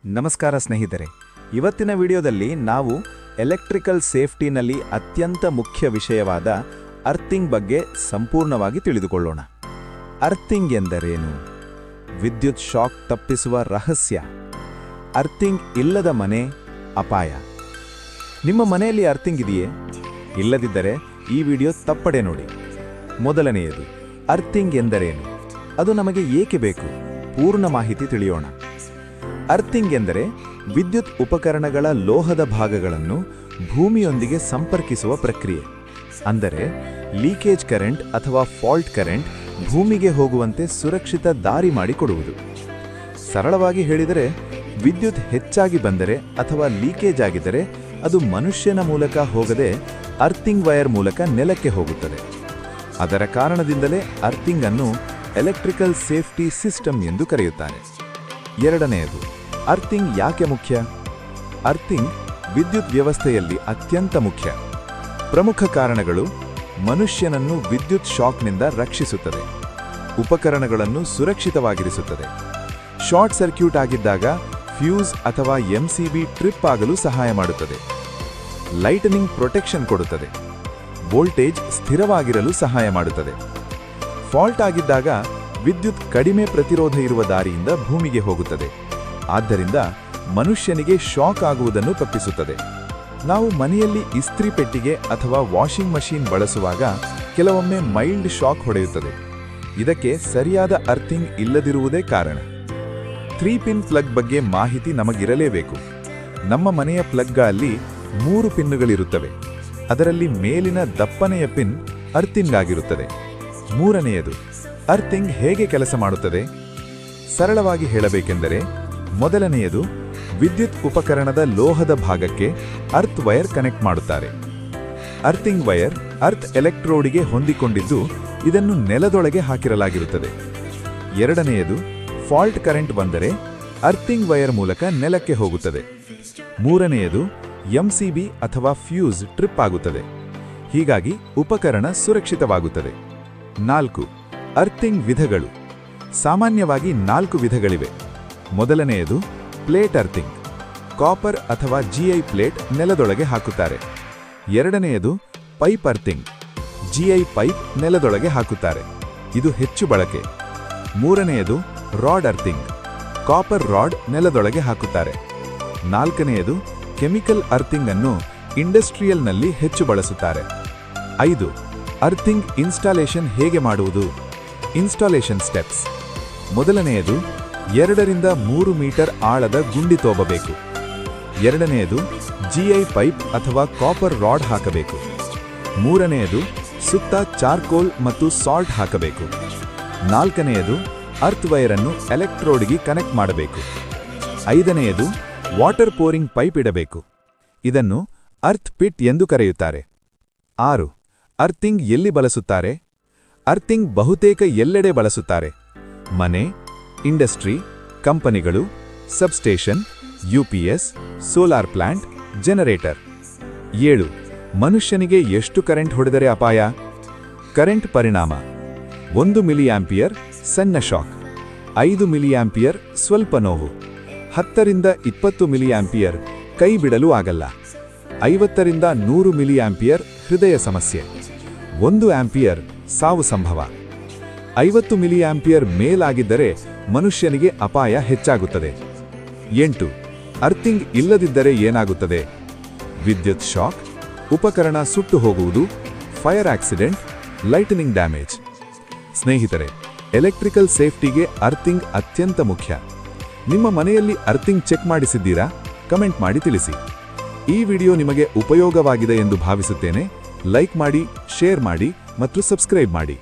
ನಮಸ್ಕಾರ ಸ್ನೇಹಿತರೆ, ಇವತ್ತಿನ ವಿಡಿಯೋದಲ್ಲಿ ನಾವು ಎಲೆಕ್ಟ್ರಿಕಲ್ ಸೇಫ್ಟಿನಲ್ಲಿ ಅತ್ಯಂತ ಮುಖ್ಯ ವಿಷಯವಾದ ಅರ್ಥಿಂಗ್ ಬಗ್ಗೆ ಸಂಪೂರ್ಣವಾಗಿ ತಿಳಿದುಕೊಳ್ಳೋಣ. ಅರ್ಥಿಂಗ್ ಎಂದರೇನು? ವಿದ್ಯುತ್ ಶಾಕ್ ತಪ್ಪಿಸುವ ರಹಸ್ಯ. ಅರ್ಥಿಂಗ್ ಇಲ್ಲದ ಮನೆ ಅಪಾಯ. ನಿಮ್ಮ ಮನೆಯಲ್ಲಿ ಅರ್ಥಿಂಗ್ ಇದೆಯೇ? ಇಲ್ಲದಿದ್ದರೆ ಈ ವಿಡಿಯೋ ತಪ್ಪದೆ ನೋಡಿ. ಮೊದಲನೆಯದು, ಅರ್ಥಿಂಗ್ ಎಂದರೇನು? ಅದು ನಮಗೆ ಏಕೆ ಬೇಕು? ಪೂರ್ಣ ಮಾಹಿತಿ ತಿಳಿಯೋಣ. ಅರ್ಥಿಂಗ್ ಎಂದರೆ ವಿದ್ಯುತ್ ಉಪಕರಣಗಳ ಲೋಹದ ಭಾಗಗಳನ್ನು ಭೂಮಿಯೊಂದಿಗೆ ಸಂಪರ್ಕಿಸುವ ಪ್ರಕ್ರಿಯೆ. ಅಂದರೆ ಲೀಕೇಜ್ ಕರೆಂಟ್ ಅಥವಾ ಫಾಲ್ಟ್ ಕರೆಂಟ್ ಭೂಮಿಗೆ ಹೋಗುವಂತೆ ಸುರಕ್ಷಿತ ದಾರಿ ಮಾಡಿಕೊಡುವುದು. ಸರಳವಾಗಿ ಹೇಳಿದರೆ, ವಿದ್ಯುತ್ ಹೆಚ್ಚಾಗಿ ಬಂದರೆ ಅಥವಾ ಲೀಕೇಜ್ ಆಗಿದ್ದರೆ ಅದು ಮನುಷ್ಯನ ಮೂಲಕ ಹೋಗದೆ ಅರ್ಥಿಂಗ್ ವೈರ್ ಮೂಲಕ ನೆಲಕ್ಕೆ ಹೋಗುತ್ತದೆ. ಅದರ ಕಾರಣದಿಂದಲೇ ಅರ್ಥಿಂಗ್ ಅನ್ನು ಎಲೆಕ್ಟ್ರಿಕಲ್ ಸೇಫ್ಟಿ ಸಿಸ್ಟಮ್ ಎಂದು ಕರೆಯುತ್ತಾರೆ. ಎರಡನೆಯದು, ಅರ್ಥಿಂಗ್ ಯಾಕೆ ಮುಖ್ಯ? ಅರ್ಥಿಂಗ್ ವಿದ್ಯುತ್ ವ್ಯವಸ್ಥೆಯಲ್ಲಿ ಅತ್ಯಂತ ಮುಖ್ಯ. ಪ್ರಮುಖ ಕಾರಣಗಳು: ಮನುಷ್ಯನನ್ನು ವಿದ್ಯುತ್ ಶಾಕ್ನಿಂದ ರಕ್ಷಿಸುತ್ತದೆ, ಉಪಕರಣಗಳನ್ನು ಸುರಕ್ಷಿತವಾಗಿರಿಸುತ್ತದೆ, ಶಾರ್ಟ್ ಸರ್ಕ್ಯೂಟ್ ಆಗಿದ್ದಾಗ ಫ್ಯೂಸ್ ಅಥವಾ ಎಂಸಿಬಿ ಟ್ರಿಪ್ ಆಗಲು ಸಹಾಯ ಮಾಡುತ್ತದೆ, ಲೈಟನಿಂಗ್ ಪ್ರೊಟೆಕ್ಷನ್ ಕೊಡುತ್ತದೆ, ವೋಲ್ಟೇಜ್ ಸ್ಥಿರವಾಗಿರಲು ಸಹಾಯ ಮಾಡುತ್ತದೆ, ಫಾಲ್ಟ್ ಆಗಿದ್ದಾಗ ವಿದ್ಯುತ್ ಕಡಿಮೆ ಪ್ರತಿರೋಧ ಇರುವ ದಾರಿಯಿಂದ ಭೂಮಿಗೆ ಹೋಗುತ್ತದೆ. ಆದ್ದರಿಂದ ಮನುಷ್ಯನಿಗೆ ಶಾಕ್ ಆಗುವುದನ್ನು ತಪ್ಪಿಸುತ್ತದೆ. ನಾವು ಮನೆಯಲ್ಲಿ ಇಸ್ತ್ರಿ ಪೆಟ್ಟಿಗೆ ಅಥವಾ ವಾಷಿಂಗ್ ಮಷೀನ್ ಬಳಸುವಾಗ ಕೆಲವೊಮ್ಮೆ ಮೈಲ್ಡ್ ಶಾಕ್ ಹೊಡೆಯುತ್ತದೆ. ಇದಕ್ಕೆ ಸರಿಯಾದ ಅರ್ಥಿಂಗ್ ಇಲ್ಲದಿರುವುದೇ ಕಾರಣ. 3 ಪಿನ್ ಪ್ಲಗ್ ಬಗ್ಗೆ ಮಾಹಿತಿ ನಮಗಿರಲೇಬೇಕು. ನಮ್ಮ ಮನೆಯ ಪ್ಲಗ್ಗಳಲ್ಲಿ 3 ಪಿನ್ನುಗಳಿರುತ್ತವೆ. ಅದರಲ್ಲಿ ಮೇಲಿನ ದಪ್ಪನೆಯ ಪಿನ್ ಅರ್ಥಿಂಗ್ ಆಗಿರುತ್ತದೆ. ಮೂರನೆಯದು, ಅರ್ಥಿಂಗ್ ಹೇಗೆ ಕೆಲಸ ಮಾಡುತ್ತದೆ? ಸರಳವಾಗಿ ಹೇಳಬೇಕೆಂದರೆ, ಮೊದಲನೆಯದು, ವಿದ್ಯುತ್ ಉಪಕರಣದ ಲೋಹದ ಭಾಗಕ್ಕೆ ಅರ್ತ್ ವೈರ್ ಕನೆಕ್ಟ್ ಮಾಡುತ್ತಾರೆ. ಅರ್ಥಿಂಗ್ ವೈರ್ ಅರ್ತ್ ಎಲೆಕ್ಟ್ರೋಡಿಗೆ ಹೊಂದಿಕೊಂಡಿದ್ದು ಇದನ್ನು ನೆಲದೊಳಗೆ ಹಾಕಿರಲಾಗಿರುತ್ತದೆ. ಎರಡನೆಯದು, ಫಾಲ್ಟ್ ಕರೆಂಟ್ ಬಂದರೆ ಅರ್ಥಿಂಗ್ ವೈರ್ ಮೂಲಕ ನೆಲಕ್ಕೆ ಹೋಗುತ್ತದೆ. ಮೂರನೆಯದು, ಎಂಸಿಬಿ ಅಥವಾ ಫ್ಯೂಸ್ ಟ್ರಿಪ್ ಆಗುತ್ತದೆ. ಹೀಗಾಗಿ ಉಪಕರಣ ಸುರಕ್ಷಿತವಾಗುತ್ತದೆ. 4. ಅರ್ಥಿಂಗ್ ವಿಧಗಳು. ಸಾಮಾನ್ಯವಾಗಿ 4 ವಿಧಗಳಿವೆ. ಮೊದಲನೆಯದು ಪ್ಲೇಟ್ ಅರ್ಥಿಂಗ್. ಕಾಪರ್ ಅಥವಾ ಜಿಐ ಪ್ಲೇಟ್ ನೆಲದೊಳಗೆ ಹಾಕುತ್ತಾರೆ. ಎರಡನೆಯದು ಪೈಪ್ ಅರ್ಥಿಂಗ್. ಜಿಐ ಪೈಪ್ ನೆಲದೊಳಗೆ ಹಾಕುತ್ತಾರೆ. ಇದು ಹೆಚ್ಚು ಬಳಕೆ. ಮೂರನೆಯದು ರಾಡ್ ಅರ್ಥಿಂಗ್. ಕಾಪರ್ ರಾಡ್ ನೆಲದೊಳಗೆ ಹಾಕುತ್ತಾರೆ. ನಾಲ್ಕನೆಯದು ಕೆಮಿಕಲ್ ಅರ್ಥಿಂಗ್ ಅನ್ನು ಇಂಡಸ್ಟ್ರಿಯಲ್ನಲ್ಲಿ ಹೆಚ್ಚು ಬಳಸುತ್ತಾರೆ. 5. ಅರ್ಥಿಂಗ್ ಇನ್ಸ್ಟಾಲೇಷನ್ ಹೇಗೆ ಮಾಡುವುದು? Installation steps. ಮೊದಲನೆಯದು 2 ರಿಂದ 3 ಮೀಟರ್ ಆಳದ ಗುಂಡಿ ತೋಬಬೇಕು. ಎರಡನೆಯದು ಜಿಐ ಪೈಪ್ ಅಥವಾ ಕಾಪರ್ ರಾಡ್ ಹಾಕಬೇಕು. ಮೂರನೆಯದು ಸುತ್ತ ಚಾರ್ಕೋಲ್ ಮತ್ತು ಸಾಲ್ಟ್ ಹಾಕಬೇಕು. ನಾಲ್ಕನೆಯದು ಅರ್ತ್ ವೈರ್ ಅನ್ನು ಎಲೆಕ್ಟ್ರೋಡ್ಗೆ ಕನೆಕ್ಟ್ ಮಾಡಬೇಕು. ಐದನೆಯದು ವಾಟರ್ ಪೋರಿಂಗ್ ಪೈಪ್ ಇಡಬೇಕು. ಇದನ್ನು ಅರ್ತ್ ಪಿಟ್ ಎಂದು ಕರೆಯುತ್ತಾರೆ. 6. ಅರ್ಥಿಂಗ್ ಎಲ್ಲಿ ಬಳಸುತ್ತಾರೆ? ಅರ್ಥಿಂಗ್ ಬಹುತೇಕ ಎಲ್ಲೆಡೆ ಬಳಸುತ್ತಾರೆ. ಮನೆ, ಇಂಡಸ್ಟ್ರಿ, ಕಂಪನಿಗಳು, substation, UPS, solar plant, generator. 7. ಮನುಷ್ಯನಿಗೆ ಎಷ್ಟು ಕರೆಂಟ್ ಹೊಡೆದರೆ ಅಪಾಯ? ಕರೆಂಟ್ ಪರಿಣಾಮ: 1 ಮಿಲಿಯಾಂಪಿಯರ್ ಸಣ್ಣ ಶಾಕ್, 5 ಮಿಲಿಯಾಂಪಿಯರ್ ಸ್ವಲ್ಪ ನೋವು, 10 ರಿಂದ 20 ಮಿಲಿಯಾಂಪಿಯರ್ ಕೈ ಬಿಡಲು ಆಗಲ್ಲ, 50 ರಿಂದ 100 ಮಿಲಿಯಾಂಪಿಯರ್ ಹೃದಯ ಸಮಸ್ಯೆ, 1 ಆಂಪಿಯರ್ ಸಾವು ಸಂಭವ. 50 ಮಿಲಿಯಾಂಪಿಯರ್ ಮೇಲಾಗಿದ್ದರೆ ಮನುಷ್ಯನಿಗೆ ಅಪಾಯ ಹೆಚ್ಚಾಗುತ್ತದೆ. 8. ಅರ್ಥಿಂಗ್ ಇಲ್ಲದಿದ್ದರೆ ಏನಾಗುತ್ತದೆ? ವಿದ್ಯುತ್ ಶಾಕ್, ಉಪಕರಣ ಸುಟ್ಟು ಹೋಗುವುದು, ಫೈರ್ ಆಕ್ಸಿಡೆಂಟ್, ಲೈಟನಿಂಗ್ ಡ್ಯಾಮೇಜ್. ಸ್ನೇಹಿತರೆ, ಎಲೆಕ್ಟ್ರಿಕಲ್ ಸೇಫ್ಟಿಗೆ ಅರ್ಥಿಂಗ್ ಅತ್ಯಂತ ಮುಖ್ಯ. ನಿಮ್ಮ ಮನೆಯಲ್ಲಿ ಅರ್ಥಿಂಗ್ ಚೆಕ್ ಮಾಡಿಸಿದ್ದೀರಾ? ಕಮೆಂಟ್ ಮಾಡಿ ತಿಳಿಸಿ. ಈ ವಿಡಿಯೋ ನಿಮಗೆ ಉಪಯೋಗವಾಗಿದೆ ಎಂದು ಭಾವಿಸುತ್ತೇನೆ. ಲೈಕ್ ಮಾಡಿ, ಶೇರ್ ಮಾಡಿ ಮತ್ತು ಸಬ್ಸ್ಕ್ರೈಬ್ ಮಾಡಿ.